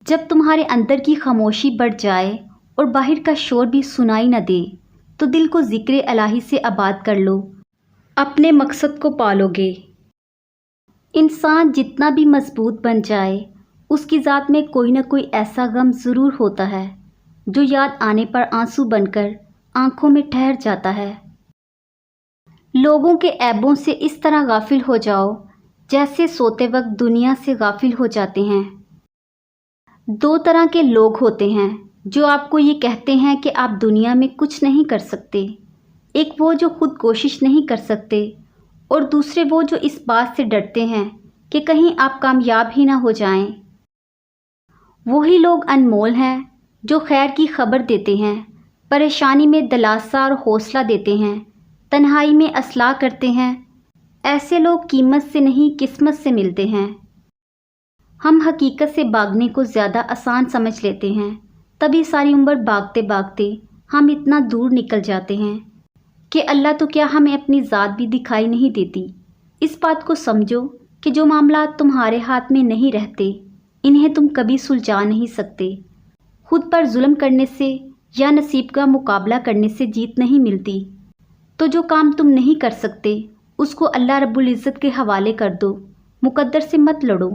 جب تمہارے اندر کی خاموشی بڑھ جائے اور باہر کا شور بھی سنائی نہ دے تو دل کو ذکر الہی سے آباد کر لو، اپنے مقصد کو پالو گے۔ انسان جتنا بھی مضبوط بن جائے، اس کی ذات میں کوئی نہ کوئی ایسا غم ضرور ہوتا ہے جو یاد آنے پر آنسو بن کر آنکھوں میں ٹھہر جاتا ہے۔ لوگوں کے عیبوں سے اس طرح غافل ہو جاؤ جیسے سوتے وقت دنیا سے غافل ہو جاتے ہیں۔ دو طرح کے لوگ ہوتے ہیں جو آپ کو یہ کہتے ہیں کہ آپ دنیا میں کچھ نہیں کر سکتے۔ ایک وہ جو خود کوشش نہیں کر سکتے، اور دوسرے وہ جو اس بات سے ڈرتے ہیں کہ کہیں آپ کامیاب ہی نہ ہو جائیں۔ وہی لوگ انمول ہیں جو خیر کی خبر دیتے ہیں، پریشانی میں دلاسا اور حوصلہ دیتے ہیں، تنہائی میں اصلاح کرتے ہیں۔ ایسے لوگ قیمت سے نہیں قسمت سے ملتے ہیں۔ ہم حقیقت سے بھاگنے کو زیادہ آسان سمجھ لیتے ہیں، تبھی ساری عمر بھاگتے بھاگتے ہم اتنا دور نکل جاتے ہیں کہ اللہ تو کیا ہمیں اپنی ذات بھی دکھائی نہیں دیتی۔ اس بات کو سمجھو کہ جو معاملات تمہارے ہاتھ میں نہیں رہتے، انہیں تم کبھی سلجھا نہیں سکتے۔ خود پر ظلم کرنے سے یا نصیب کا مقابلہ کرنے سے جیت نہیں ملتی۔ تو جو کام تم نہیں کر سکتے اس کو اللہ رب العزت کے حوالے کر دو، مقدر سے مت لڑو،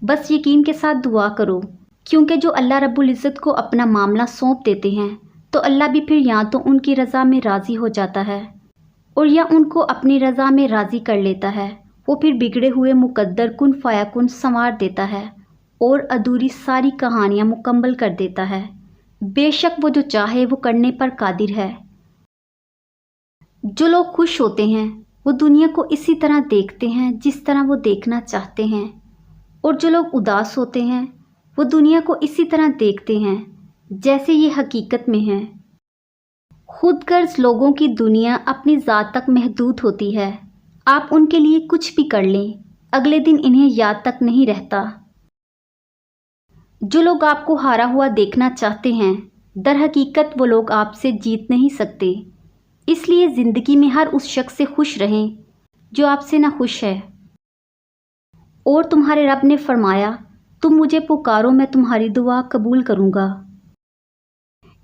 بس یقین کے ساتھ دعا کرو، کیونکہ جو اللہ رب العزت کو اپنا معاملہ سونپ دیتے ہیں تو اللہ بھی پھر یا تو ان کی رضا میں راضی ہو جاتا ہے اور یا ان کو اپنی رضا میں راضی کر لیتا ہے۔ وہ پھر بگڑے ہوئے مقدر کن فیکن سنوار دیتا ہے اور ادھوری ساری کہانیاں مکمل کر دیتا ہے۔ بے شک وہ جو چاہے وہ کرنے پر قادر ہے۔ جو لوگ خوش ہوتے ہیں وہ دنیا کو اسی طرح دیکھتے ہیں جس طرح وہ دیکھنا چاہتے ہیں، اور جو لوگ اداس ہوتے ہیں وہ دنیا کو اسی طرح دیکھتے ہیں جیسے یہ حقیقت میں ہے۔ خود غرض لوگوں کی دنیا اپنی ذات تک محدود ہوتی ہے۔ آپ ان کے لیے کچھ بھی کر لیں، اگلے دن انہیں یاد تک نہیں رہتا۔ جو لوگ آپ کو ہارا ہوا دیکھنا چاہتے ہیں، در حقیقت وہ لوگ آپ سے جیت نہیں سکتے۔ اس لیے زندگی میں ہر اس شخص سے خوش رہیں جو آپ سے نہ خوش ہے۔ اور تمہارے رب نے فرمایا، تم مجھے پکارو میں تمہاری دعا قبول کروں گا۔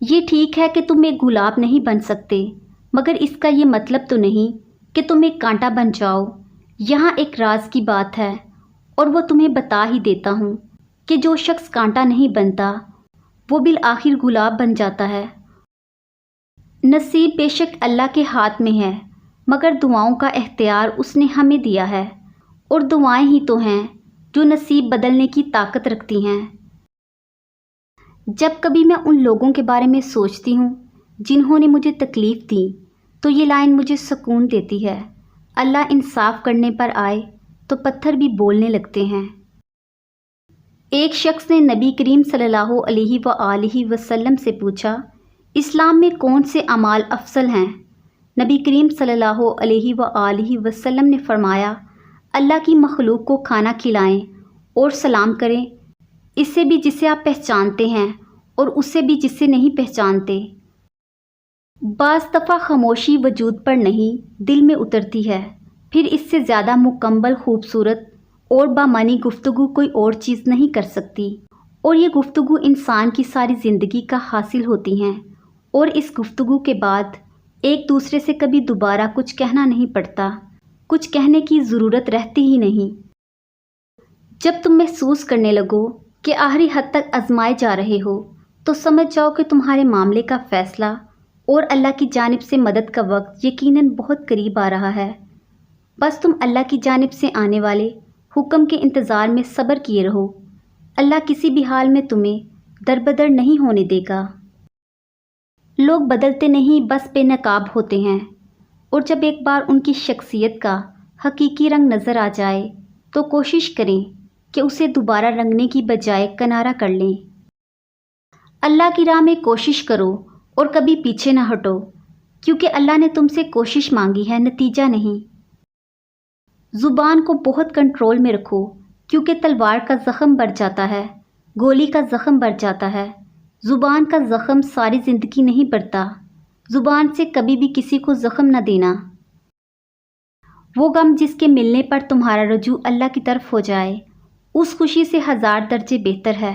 یہ ٹھیک ہے کہ تم ایک گلاب نہیں بن سکتے، مگر اس کا یہ مطلب تو نہیں کہ تم ایک کانٹا بن جاؤ۔ یہاں ایک راز کی بات ہے، اور وہ تمہیں بتا ہی دیتا ہوں کہ جو شخص کانٹا نہیں بنتا وہ بالآخر گلاب بن جاتا ہے۔ نصیب بے شک اللہ کے ہاتھ میں ہے، مگر دعاؤں کا اختیار اس نے ہمیں دیا ہے، اور دعائیں ہی تو ہیں جو نصیب بدلنے کی طاقت رکھتی ہیں۔ جب کبھی میں ان لوگوں کے بارے میں سوچتی ہوں جنہوں نے مجھے تکلیف دی تو یہ لائن مجھے سکون دیتی ہے، اللہ انصاف کرنے پر آئے تو پتھر بھی بولنے لگتے ہیں۔ ایک شخص نے نبی کریم صلی اللہ علیہ وآلہ وسلم سے پوچھا، اسلام میں کون سے اعمال افضل ہیں؟ نبی کریم صلی اللہ علیہ وآلہ وسلم نے فرمایا، اللہ کی مخلوق کو کھانا کھلائیں اور سلام کریں، اس سے بھی جسے آپ پہچانتے ہیں اور اس سے بھی جسے نہیں پہچانتے۔ بعض دفعہ خاموشی وجود پر نہیں دل میں اترتی ہے، پھر اس سے زیادہ مکمل، خوبصورت اور بامعنی گفتگو کوئی اور چیز نہیں کر سکتی، اور یہ گفتگو انسان کی ساری زندگی کا حاصل ہوتی ہیں، اور اس گفتگو کے بعد ایک دوسرے سے کبھی دوبارہ کچھ کہنا نہیں پڑتا، کچھ کہنے کی ضرورت رہتی ہی نہیں۔ جب تم محسوس کرنے لگو کہ آخری حد تک آزمائے جا رہے ہو تو سمجھ جاؤ کہ تمہارے معاملے کا فیصلہ اور اللہ کی جانب سے مدد کا وقت یقیناً بہت قریب آ رہا ہے۔ بس تم اللہ کی جانب سے آنے والے حکم کے انتظار میں صبر کیے رہو۔ اللہ کسی بھی حال میں تمہیں دربدر نہیں ہونے دے گا۔ لوگ بدلتے نہیں، بس بے نقاب ہوتے ہیں، اور جب ایک بار ان کی شخصیت کا حقیقی رنگ نظر آ جائے تو کوشش کریں کہ اسے دوبارہ رنگنے کی بجائے کنارہ کر لیں۔ اللہ کی راہ میں کوشش کرو اور کبھی پیچھے نہ ہٹو، کیونکہ اللہ نے تم سے کوشش مانگی ہے، نتیجہ نہیں۔ زبان کو بہت کنٹرول میں رکھو، کیونکہ تلوار کا زخم بڑھ جاتا ہے، گولی کا زخم بڑھ جاتا ہے، زبان کا زخم ساری زندگی نہیں بڑھتا۔ زبان سے کبھی بھی کسی کو زخم نہ دینا۔ وہ غم جس کے ملنے پر تمہارا رجوع اللہ کی طرف ہو جائے، اس خوشی سے 1000 درجے بہتر ہے